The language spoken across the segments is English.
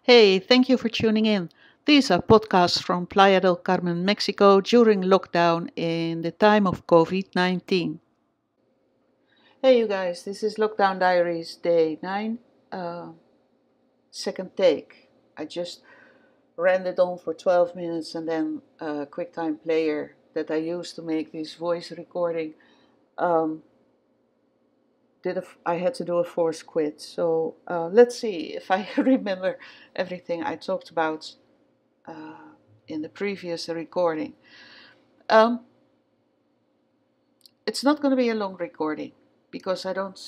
Hey, thank you for tuning in. These are podcasts from Playa del Carmen, Mexico during lockdown in the time of COVID-19. Hey, you guys, this is Lockdown Diaries Day 9, uh, second take. I just ran it on for 12 minutes and then a QuickTime player that I used to make this voice recording. Um, I had to do a forced quit. So let's see if I remember everything I talked about in the previous recording. Um, it's not going to be a long recording because I don't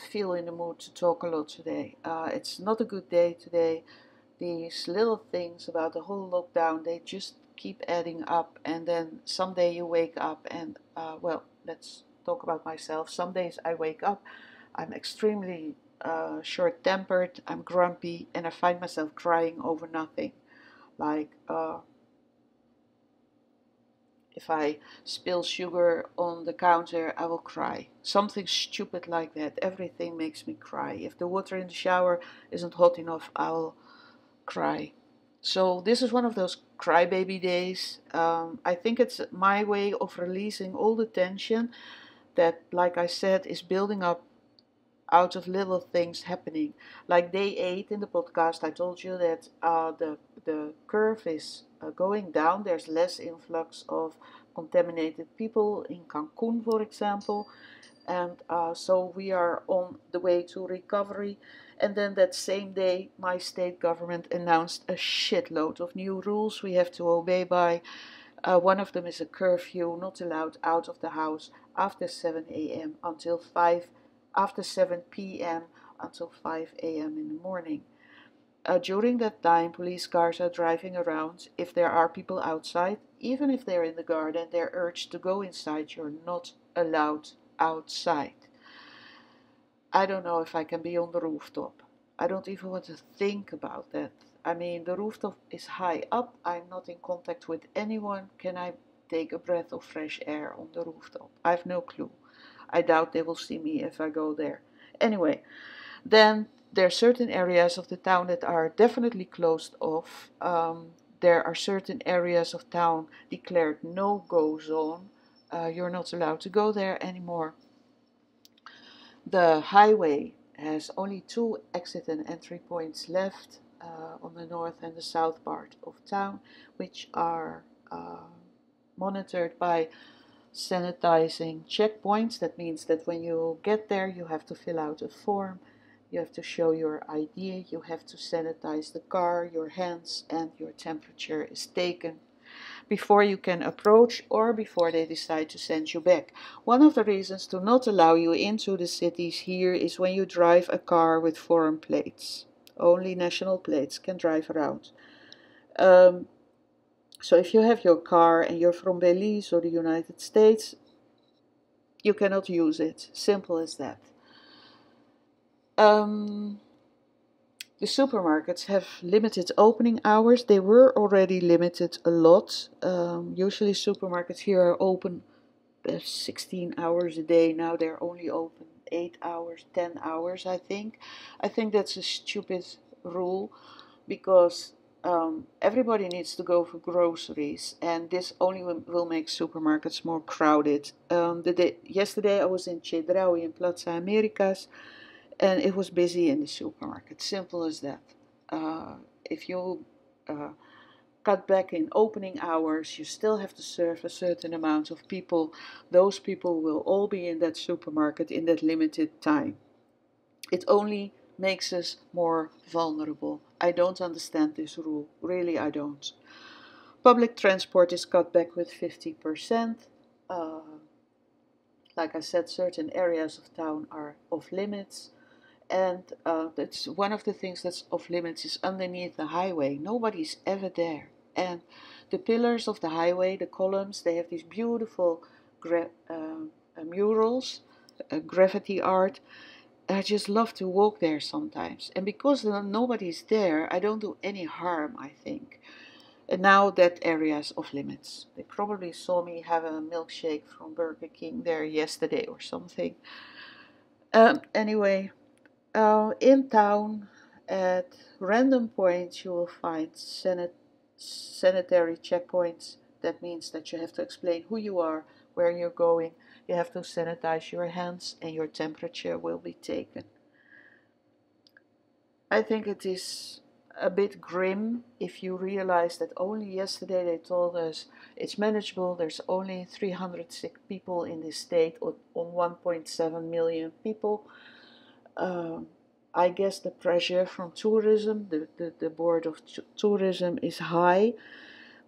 feel in the mood to talk a lot today. It's not a good day today. These little things about the whole lockdown, they just keep adding up, and then someday you wake up and, well, let's talk about myself. Some days I wake up, I'm extremely short-tempered, I'm grumpy, and I find myself crying over nothing. Like, if I spill sugar on the counter, I will cry. Something stupid like that. Everything makes me cry. If the water in the shower isn't hot enough, I'll cry. So this is one of those crybaby days. I think it's my way of releasing all the tension that, like I said, is building up out of little things happening. Like day 8 in the podcast, I told you that the curve is going down. There's less influx of contaminated people in Cancun, for example, and so we are on the way to recovery. And then that same day, my state government announced a shitload of new rules we have to obey by. One of them is a curfew, not allowed out of the house after 7 a.m. until 5, after 7 p.m. until 5 a.m. in the morning. During that time, police cars are driving around. If there are people outside, even if they're in the garden, they're urged to go inside. You're not allowed outside. I don't know if I can be on the rooftop. I don't even want to think about that. I mean, the rooftop is high up. I'm not in contact with anyone. Can I take a breath of fresh air on the rooftop? I have no clue. I doubt they will see me if I go there. Anyway, then there are certain areas of the town that are definitely closed off. There are certain areas of town declared no-go zone. You're not allowed to go there anymore. The highway has only two exit and entry points left on the north and the south part of town, which are monitored by sanitizing checkpoints. That means that when you get there, you have to fill out a form, you have to show your ID, you have to sanitize the car, your hands, and your temperature is taken before you can approach or before they decide to send you back. One of the reasons to not allow you into the cities here is when you drive a car with foreign plates. Only national plates can drive around. Um, so if you have your car and you're from Belize or the United States, you cannot use it. Simple as that. Um, the supermarkets have limited opening hours. They were already limited a lot. Usually supermarkets here are open 16 hours a day. Now they're only open 8 hours, 10 hours, I think. I think that's a stupid rule because everybody needs to go for groceries, and this only will make supermarkets more crowded. Yesterday I was in Chedraui in Plaza Americas, and it was busy in the supermarket. Simple as that. If you uh, cut back in opening hours, you still have to serve a certain amount of people. Those people will all be in that supermarket in that limited time. It only makes us more vulnerable. I don't understand this rule. Really, I don't. Public transport is cut back with 50%. Uh, like I said, certain areas of town are off limits. And that's one of the things that's off limits is underneath the highway. Nobody's ever there. And the pillars of the highway, the columns, they have these beautiful murals, graffiti art. I just love to walk there sometimes. And because nobody's there, I don't do any harm, I think. And now that area is off limits. They probably saw me have a milkshake from Burger King there yesterday or something. Anyway, in town, At random points you will find sanitary checkpoints. That means that you have to explain who you are, where you're going. You have to sanitize your hands and your temperature will be taken. I think it is a bit grim if you realize that only yesterday they told us it's manageable. There's only 300 sick people in this state on 1.7 million people. I guess the pressure from tourism, the board of tourism is high.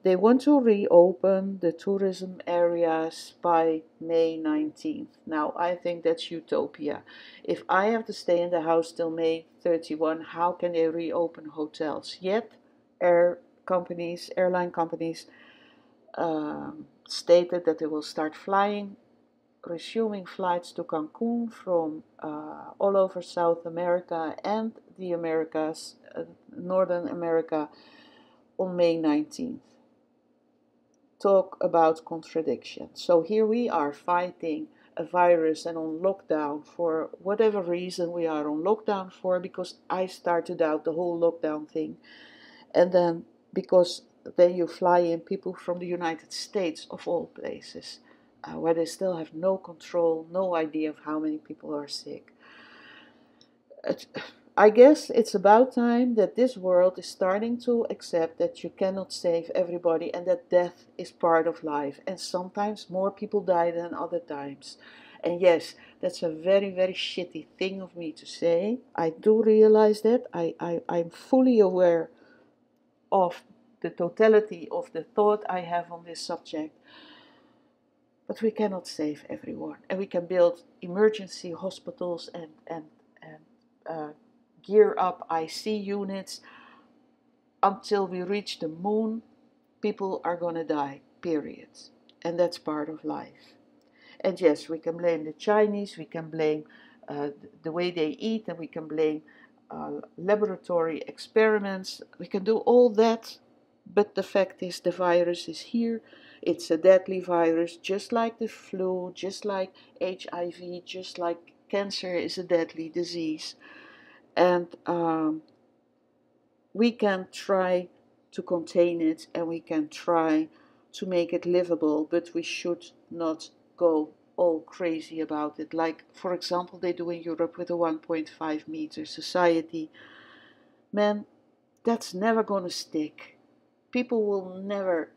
They want to reopen the tourism areas by May 19th. Now, I think that's utopia. If I have to stay in the house till May 31, how can they reopen hotels? Yet, airline companies stated that they will start resuming flights to Cancun from all over South America and the Americas, Northern America, on May 19th. Talk about contradiction. So here we are fighting a virus and on lockdown for whatever reason we are on lockdown for, because I started out the whole lockdown thing. And then because then you fly in people from the United States, of all places, where they still have no control, no idea of how many people are sick. I guess it's about time that this world is starting to accept that you cannot save everybody and that death is part of life. And sometimes more people die than other times. And yes, that's a very, very shitty thing of me to say. I do realize that. I'm fully aware of the totality of the thought I have on this subject. But we cannot save everyone. And we can build emergency hospitals and gear up IC units. Until we reach the moon, people are going to die, period. And that's part of life. And yes, we can blame the Chinese, we can blame the way they eat, and we can blame laboratory experiments. We can do all that, but the fact is the virus is here. It's a deadly virus, just like the flu, just like HIV, just like cancer is a deadly disease. And we can try to contain it and we can try to make it livable, but we should not go all crazy about it. Like, for example, they do in Europe with a 1.5 meter society. Man, that's never going to stick. People will never,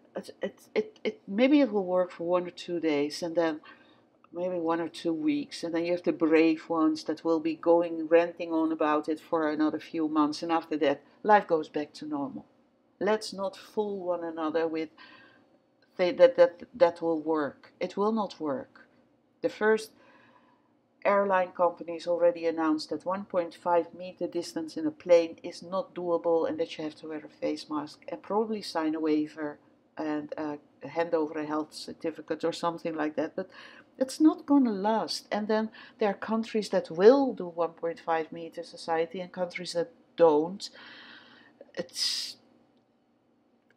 maybe it will work for 1 or 2 days and then maybe 1 or 2 weeks, and then you have the brave ones that will be going ranting on about it for another few months, and after that life goes back to normal. Let's not fool one another with that will work. It will not work. The first airline companies already announced that 1.5 meter distance in a plane is not doable and that you have to wear a face mask and probably sign a waiver and hand over a health certificate or something like that. But it's not going to last. And then there are countries that will do 1.5 meter society and countries that don't.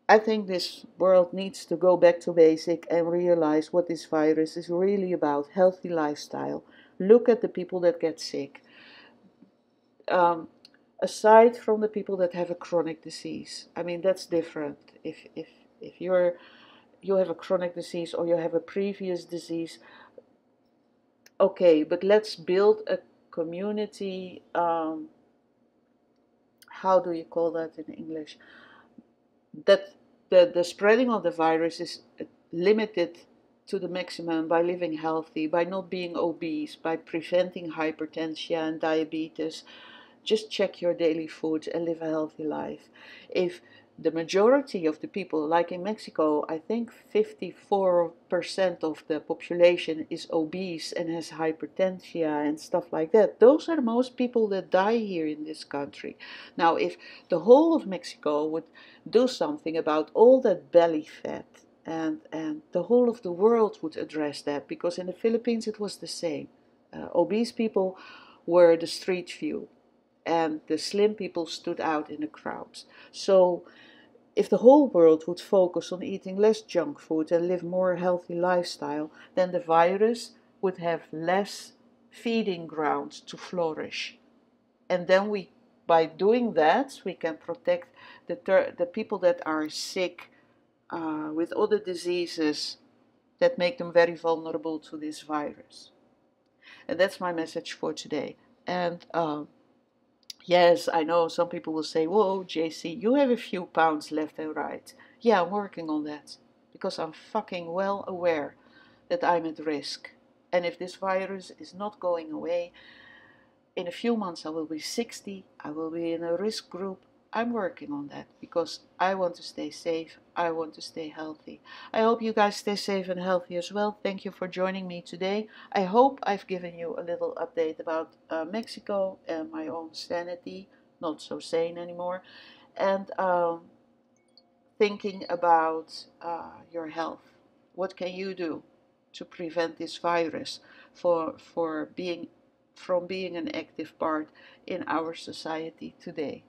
I think this world needs to go back to basic and realize what this virus is really about. Healthy lifestyle. Look at the people that get sick. Aside from the people that have a chronic disease. I mean, that's different. If you have a chronic disease or you have a previous disease, okay, but let's build a community, how do you call that in English? That the spreading of the virus is limited to the maximum by living healthy, by not being obese, by preventing hypertension and diabetes. Just check your daily food and live a healthy life. If the majority of the people, like in Mexico, I think 54% of the population is obese and has hypertension and stuff like that. Those are the most people that die here in this country. Now, if the whole of Mexico would do something about all that belly fat, and the whole of the world would address that, because in the Philippines it was the same. Obese people were the street view, and the slim people stood out in the crowds. So if the whole world would focus on eating less junk food and live more healthy lifestyle, then the virus would have less feeding grounds to flourish. And then we by doing that, we can protect the people that are sick with other diseases that make them very vulnerable to this virus. And that's my message for today. And yes, I know some people will say, whoa, JC, you have a few pounds left and right. Yeah, I'm working on that because I'm fucking well aware that I'm at risk. And if this virus is not going away, in a few months I will be 60, I will be in a risk group. I'm working on that because I want to stay safe, I want to stay healthy. I hope you guys stay safe and healthy as well. Thank you for joining me today. I hope I've given you a little update about Mexico and my own sanity, not so sane anymore, and thinking about your health. What can you do to prevent this virus from being an active part in our society today?